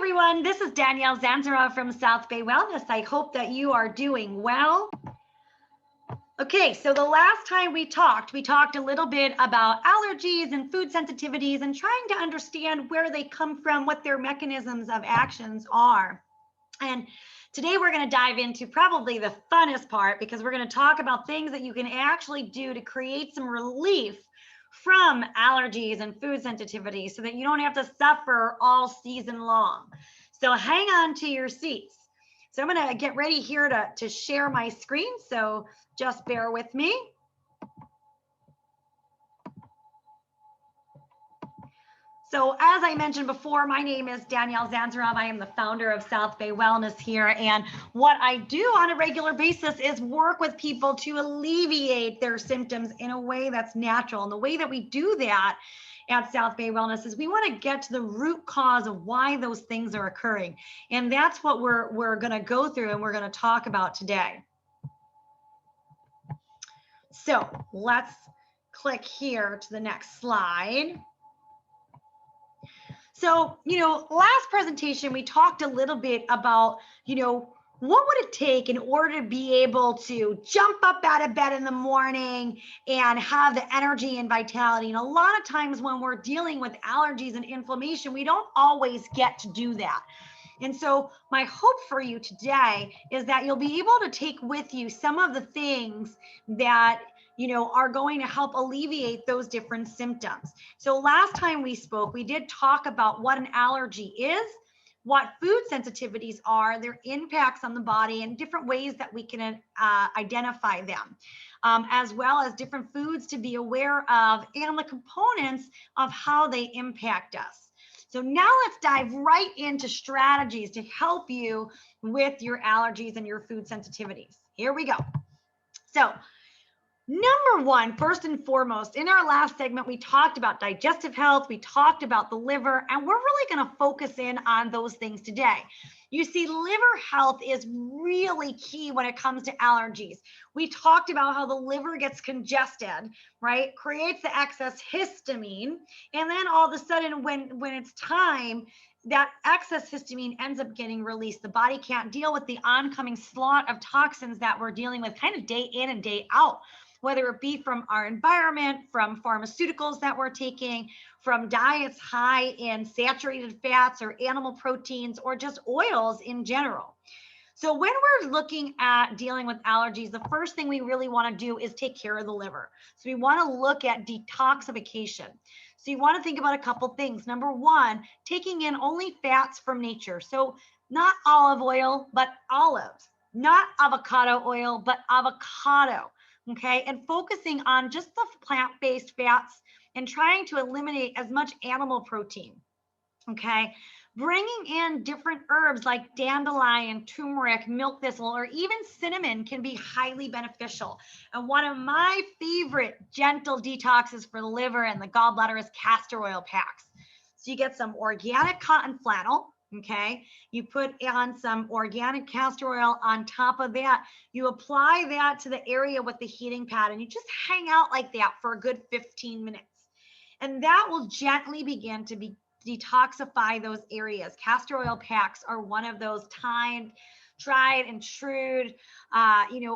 everyone, this is Danielle Zanzarov from South Bay Wellness. I hope that you are doing well. Okay, so the last time we talked a little bit about allergies and food sensitivities and trying to understand where they come from, what their mechanisms of actions are. And today we're going to dive into probably the funnest part, because we're going to talk about things that you can actually do to create some relief from allergies and food sensitivity so that you don't have to suffer all season long. So hang on to your seats. So I'm going to get ready here to share my screen. So just bear with me. So as I mentioned before, my name is Danielle Zanzarov. I am the founder of South Bay Wellness here. And what I do on a regular basis is work with people to alleviate their symptoms in a way that's natural. And the way that we do that at South Bay Wellness is we want to get to the root cause of why those things are occurring. And that's what we're going to go through and we're going to talk about today. So let's click here to the next slide. So, last presentation, we talked a little bit about, what would it take in order to be able to jump up out of bed in the morning and have the energy and vitality? And a lot of times when we're dealing with allergies and inflammation, we don't always get to do that. And so my hope for you today is that you'll be able to take with you some of the things that are going to help alleviate those different symptoms. So last time we spoke, we did talk about what an allergy is, what food sensitivities are, their impacts on the body, and different ways that we can identify them, as well as different foods to be aware of and the components of how they impact us. So now let's dive right into strategies to help you with your allergies and your food sensitivities. Here we go. So number one, first and foremost, in our last segment, we talked about digestive health, we talked about the liver, and we're really going to focus in on those things today. You see, liver health is really key when it comes to allergies. We talked about how the liver gets congested, right? Creates the excess histamine, and then all of a sudden, when it's time, that excess histamine ends up getting released. The body can't deal with the oncoming slot of toxins that we're dealing with kind of day in and day out, whether it be from our environment, from pharmaceuticals that we're taking, from diets high in saturated fats or animal proteins, or just oils in general. So when we're looking at dealing with allergies, the first thing we really want to do is take care of the liver. So we want to look at detoxification. So you want to think about a couple things. Number one, taking in only fats from nature. So not olive oil, but olives, not avocado oil, but avocado. Okay, and focusing on just the plant-based fats and trying to eliminate as much animal protein. Okay, bringing in different herbs like dandelion, turmeric, milk thistle, or even cinnamon can be highly beneficial. And one of my favorite gentle detoxes for the liver and the gallbladder is castor oil packs. So you get some organic cotton flannel. Okay, you put on some organic castor oil on top of that. You apply that to the area with the heating pad, and you just hang out like that for a good 15 minutes. And that will gently begin to detoxify those areas. Castor oil packs are one of those tried and true,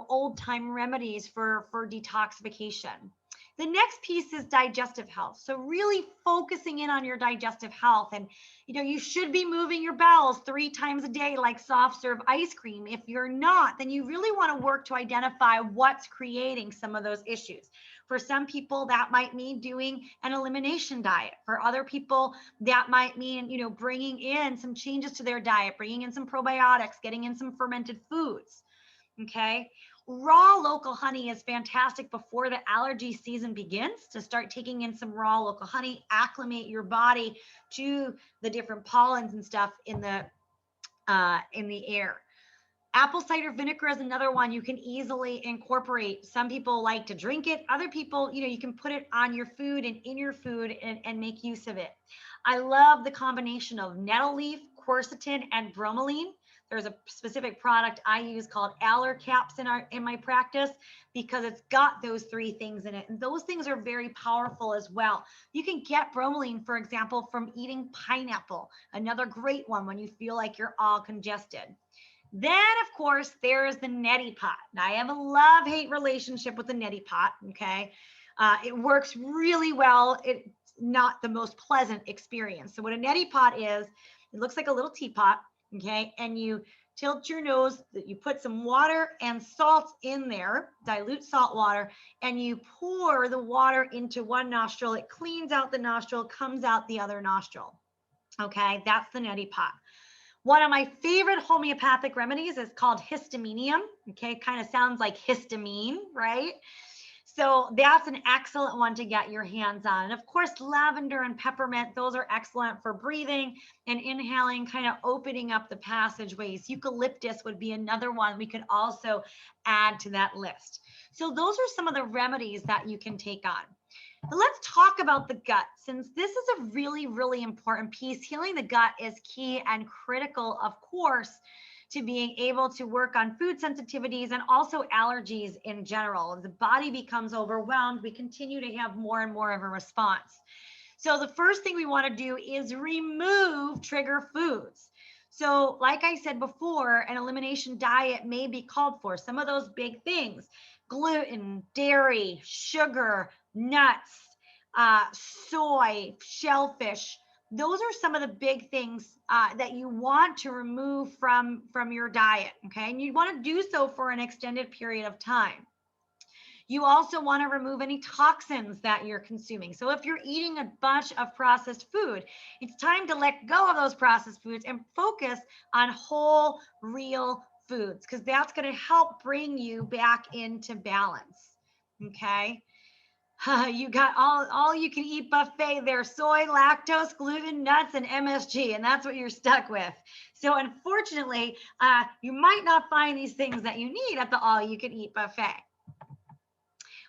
old time remedies for detoxification. The next piece is digestive health. So really focusing in on your digestive health. And, you should be moving your bowels 3 times a day, like soft serve ice cream. If you're not, then you really want to work to identify what's creating some of those issues. For some people, that might mean doing an elimination diet. For other people, that might mean, bringing in some changes to their diet, bringing in some probiotics, getting in some fermented foods. Okay. Raw local honey is fantastic before the allergy season begins, to start taking in some raw local honey, acclimate your body to the different pollens and stuff in the air. Apple cider vinegar is another one you can easily incorporate. Some people like to drink it. Other people, you can put it on your food and in your food and make use of it. I love the combination of nettle leaf, quercetin, and bromelain. There's a specific product I use called Allercaps in my practice because it's got those 3 things in it. And those things are very powerful as well. You can get bromelain, for example, from eating pineapple, another great one when you feel like you're all congested. Then, of course, there's the neti pot. Now, I have a love-hate relationship with the neti pot, okay? It works really well. It's not the most pleasant experience. So what a neti pot is, it looks like a little teapot, okay? And you tilt your nose, you put some water and salt in there, dilute salt water, and you pour the water into one nostril. It cleans out the nostril, comes out the other nostril, okay? That's the neti pot. One of my favorite homeopathic remedies is called histaminium. Okay, kind of sounds like histamine, right? So that's an excellent one to get your hands on. And of course, lavender and peppermint, those are excellent for breathing and inhaling, kind of opening up the passageways. Eucalyptus would be another one we could also add to that list. So those are some of the remedies that you can take on. But let's talk about the gut, since this is a really, really important piece. Healing the gut is key and critical, of course, to being able to work on food sensitivities and also allergies in general. As the body becomes overwhelmed, we continue to have more and more of a response. So the first thing we want to do is remove trigger foods. So like I said before, an elimination diet may be called for. Some of those big things: gluten, dairy, sugar, nuts, soy, shellfish. Those are some of the big things that you want to remove from your diet, okay? And you want to do so for an extended period of time. You also want to remove any toxins that you're consuming. So if you're eating a bunch of processed food, it's time to let go of those processed foods and focus on whole, real foods, because that's going to help bring you back into balance, okay? You got all you can eat buffet there: soy, lactose, gluten, nuts, and MSG, and that's what you're stuck with. So unfortunately, you might not find these things that you need at the all you can eat buffet.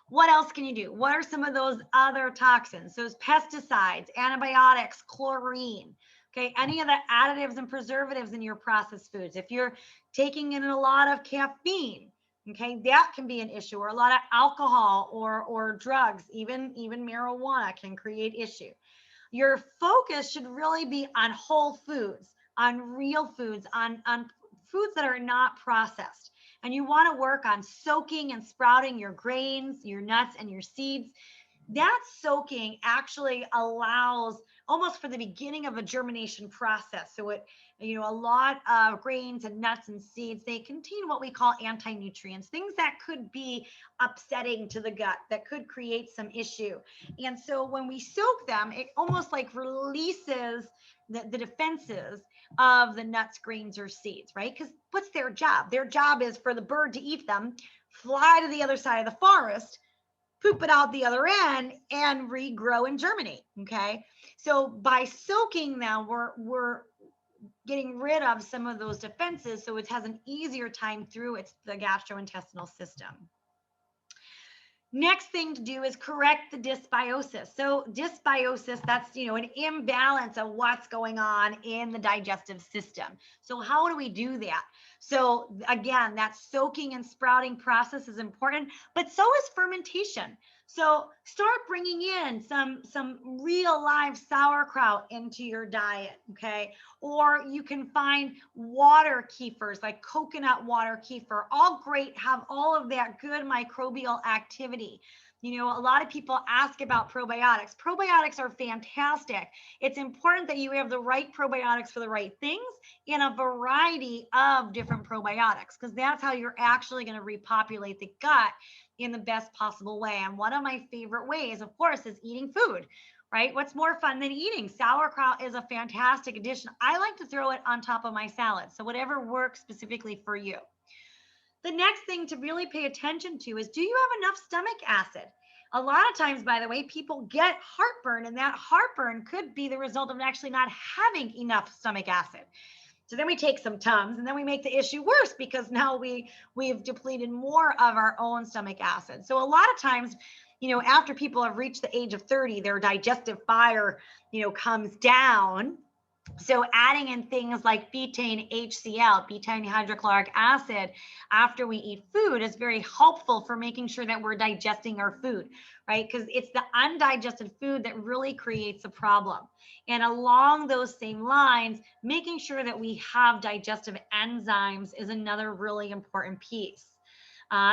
What else can you do? What are some of those other toxins? Those pesticides, antibiotics, chlorine, okay? Any of the additives and preservatives in your processed foods. If you're taking in a lot of caffeine, okay, that can be an issue, or a lot of alcohol or drugs, even marijuana can create issue. Your focus should really be on whole foods, on real foods, on foods that are not processed. And you want to work on soaking and sprouting your grains, your nuts, and your seeds. That soaking actually allows almost for the beginning of a germination process. So it, a lot of grains and nuts and seeds, they contain what we call anti-nutrients, things that could be upsetting to the gut, that could create some issue. And so when we soak them, it almost like releases the defenses of the nuts, grains, or seeds, right? Because what's their job? Their job is for the bird to eat them, fly to the other side of the forest, poop it out the other end, and regrow and germinate, okay? So by soaking them, we're getting rid of some of those defenses, so it has an easier time through the gastrointestinal system. Next thing to do is correct the dysbiosis. So dysbiosis, that's, an imbalance of what's going on in the digestive system. So how do we do that? So again, that soaking and sprouting process is important, but so is fermentation. So start bringing in some real live sauerkraut into your diet, okay? Or you can find water kefirs, like coconut water kefir, all great, have all of that good microbial activity. A lot of people ask about probiotics. Probiotics are fantastic. It's important that you have the right probiotics for the right things in a variety of different probiotics, because that's how you're actually going to repopulate the gut in the best possible way. And one of my favorite ways, of course, is eating food, right? What's more fun than eating? Sauerkraut is a fantastic addition. I like to throw it on top of my salad. So whatever works specifically for you. The next thing to really pay attention to is, do you have enough stomach acid? A lot of times, by the way, people get heartburn, and that heartburn could be the result of actually not having enough stomach acid. So then we take some Tums, and then we make the issue worse, because now we've depleted more of our own stomach acid. So a lot of times, after people have reached the age of 30, their digestive fire, comes down. So adding in things like betaine HCl, betaine hydrochloric acid, after we eat food is very helpful for making sure that we're digesting our food, right? Because it's the undigested food that really creates a problem. And along those same lines, making sure that we have digestive enzymes is another really important piece.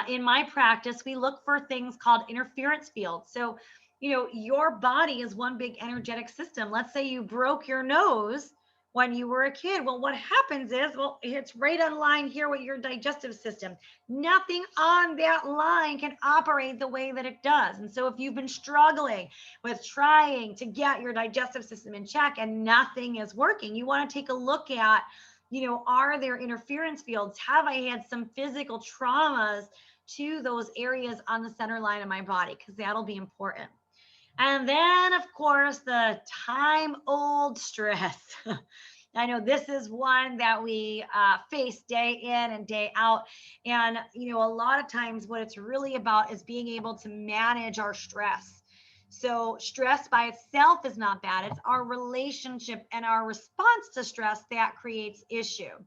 In my practice, we look for things called interference fields. So, your body is one big energetic system. Let's say you broke your nose when you were a kid. Well, what happens is, it's right on line here with your digestive system. Nothing on that line can operate the way that it does. And so if you've been struggling with trying to get your digestive system in check and nothing is working, you want to take a look at, are there interference fields? Have I had some physical traumas to those areas on the center line of my body? Because that'll be important. And then, of course, the time old stress. I know this is one that we face day in and day out. And, a lot of times what it's really about is being able to manage our stress. So stress by itself is not bad. It's our relationship and our response to stress that creates issue.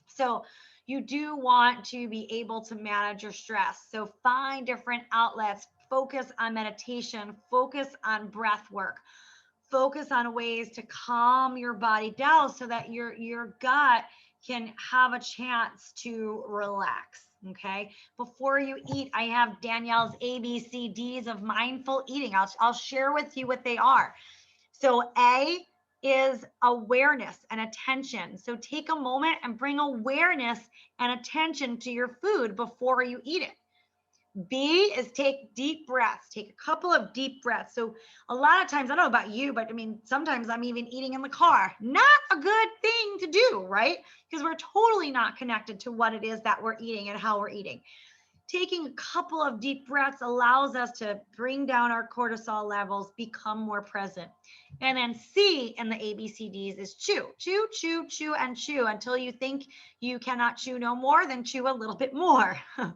So you do want to be able to manage your stress. So find different outlets, focus on meditation, focus on breath work, focus on ways to calm your body down so that your gut can have a chance to relax. Okay. Before you eat, I have Danielle's ABCDs of mindful eating. I'll share with you what they are. So A is awareness and attention. So take a moment and bring awareness and attention to your food before you eat it. B is take deep breaths. Take a couple of deep breaths. So a lot of times, I don't know about you, but I mean, sometimes I'm even eating in the car. Not a good thing to do, right? Because we're totally not connected to what it is that we're eating and how we're eating. Taking a couple of deep breaths allows us to bring down our cortisol levels, become more present. And then C in the ABCDs is chew, chew, chew, chew, and chew until you think you cannot chew no more, then chew a little bit more. And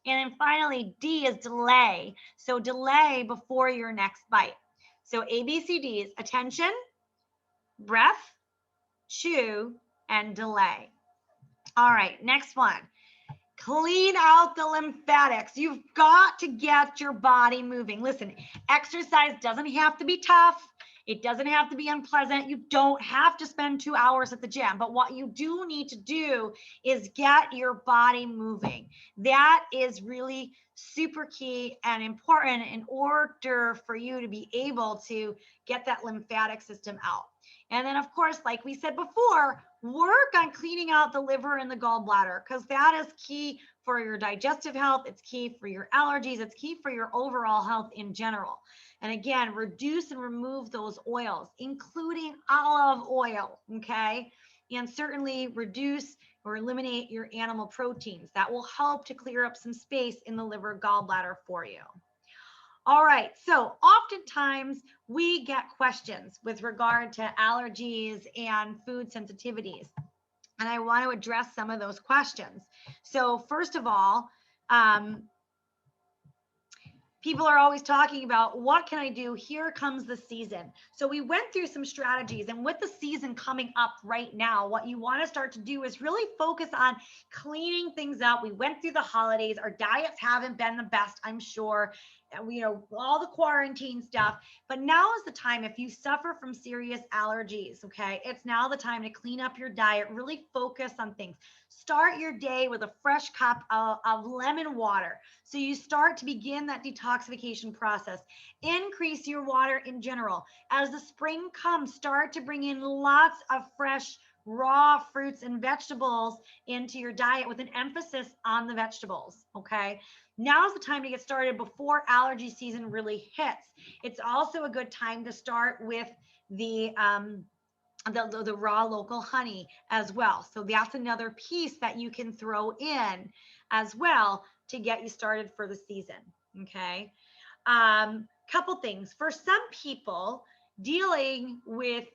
then finally, D is delay. So delay before your next bite. So ABCDs, attention, breath, chew, and delay. All right, next one. Clean out the lymphatics. You've got to get your body moving. Listen, exercise doesn't have to be tough. It doesn't have to be unpleasant. You don't have to spend 2 hours at the gym. But what you do need to do is get your body moving. That is really super key and important in order for you to be able to get that lymphatic system out. And then, of course, like we said before, work on cleaning out the liver and the gallbladder, because that is key for your digestive health. It's key for your allergies. It's key for your overall health in general. And again, reduce and remove those oils, including olive oil, okay? And certainly reduce or eliminate your animal proteins. That will help to clear up some space in the liver gallbladder for you. All right, so oftentimes we get questions with regard to allergies and food sensitivities, and I want to address some of those questions. So first of all, people are always talking about, what can I do? Here comes the season. So we went through some strategies, and with the season coming up right now, what you want to start to do is really focus on cleaning things up. We went through the holidays. Our diets haven't been the best, I'm sure. All the quarantine stuff, but now is the time. If you suffer from serious allergies, okay, it's now the time to clean up your diet, really focus on things. Start your day with a fresh cup of lemon water. So you start to begin that detoxification process. Increase your water in general. As the spring comes, start to bring in lots of fresh raw fruits and vegetables into your diet with an emphasis on the vegetables, okay? Now's the time to get started before allergy season really hits. It's also a good time to start with the raw local honey as well. So that's another piece that you can throw in as well to get you started for the season, okay? Couple things. For some people, dealing with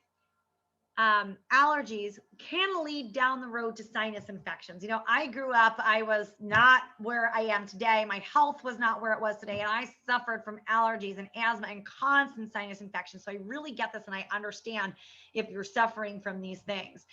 allergies can lead down the road to sinus infections. You know, I grew up, I was not where I am today. My health was not where it was today. And I suffered from allergies and asthma and constant sinus infections. So I really get this and I understand if you're suffering from these things.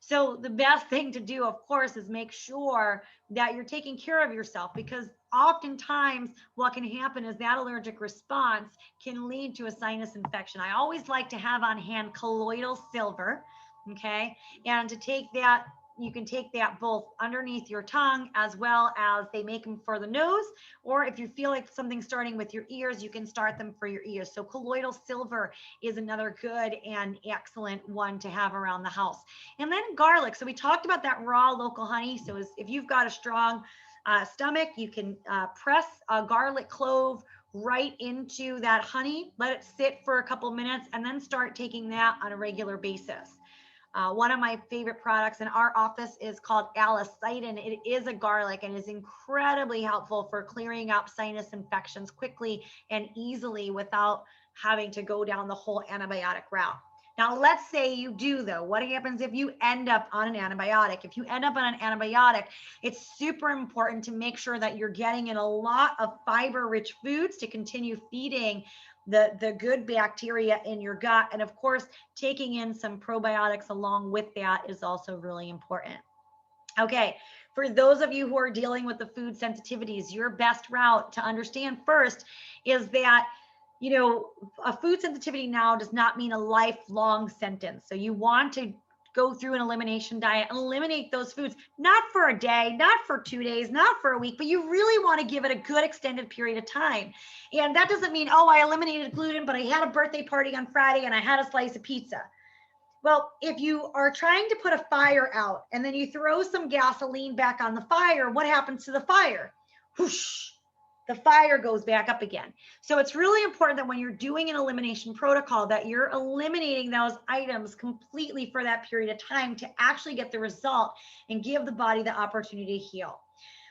So the best thing to do, of course, is make sure that you're taking care of yourself, because oftentimes what can happen is that allergic response can lead to a sinus infection. I always like to have on hand colloidal silver, okay? And to take that, you can take that both underneath your tongue, as well as they make them for the nose, or if you feel like something's starting with your ears, you can start them for your ears. So colloidal silver is another good and excellent one to have around the house. And then garlic. So we talked about that raw local honey. So if you've got a strong stomach, you can press a garlic clove right into that honey, let it sit for a couple minutes, and then start taking that on a regular basis. One of my favorite products in our office is called Alicidin. It is a garlic and is incredibly helpful for clearing up sinus infections quickly and easily without having to go down the whole antibiotic route. Now, let's say you do, though. What happens if you end up on an antibiotic? If you end up on an antibiotic, it's super important to make sure that you're getting in a lot of fiber-rich foods to continue feeding the good bacteria in your gut. And of course, taking in some probiotics along with that is also really important. Okay, for those of you who are dealing with the food sensitivities, your best route to understand first is that, you know, a food sensitivity now does not mean a lifelong sentence. So you want to go through an elimination diet and eliminate those foods, not for a day, not for 2 days, not for a week, but you really want to give it a good extended period of time. And that doesn't mean, oh, I eliminated gluten, but I had a birthday party on Friday and I had a slice of pizza. Well, if you are trying to put a fire out and then you throw some gasoline back on the fire, what happens to the fire? Whoosh, the fire goes back up again. So it's really important that when you're doing an elimination protocol, that you're eliminating those items completely for that period of time to actually get the result and give the body the opportunity to heal.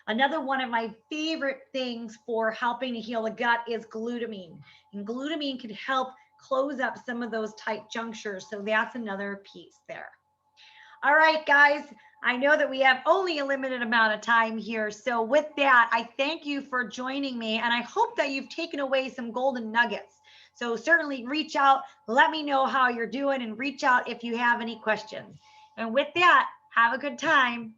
Another one of my favorite things for helping to heal the gut is glutamine. And glutamine can help close up some of those tight junctures. So that's another piece there. All right, guys, I know that we have only a limited amount of time here. So with that, I thank you for joining me, and I hope that you've taken away some golden nuggets. So certainly reach out, let me know how you're doing, and reach out if you have any questions. And with that, have a good time.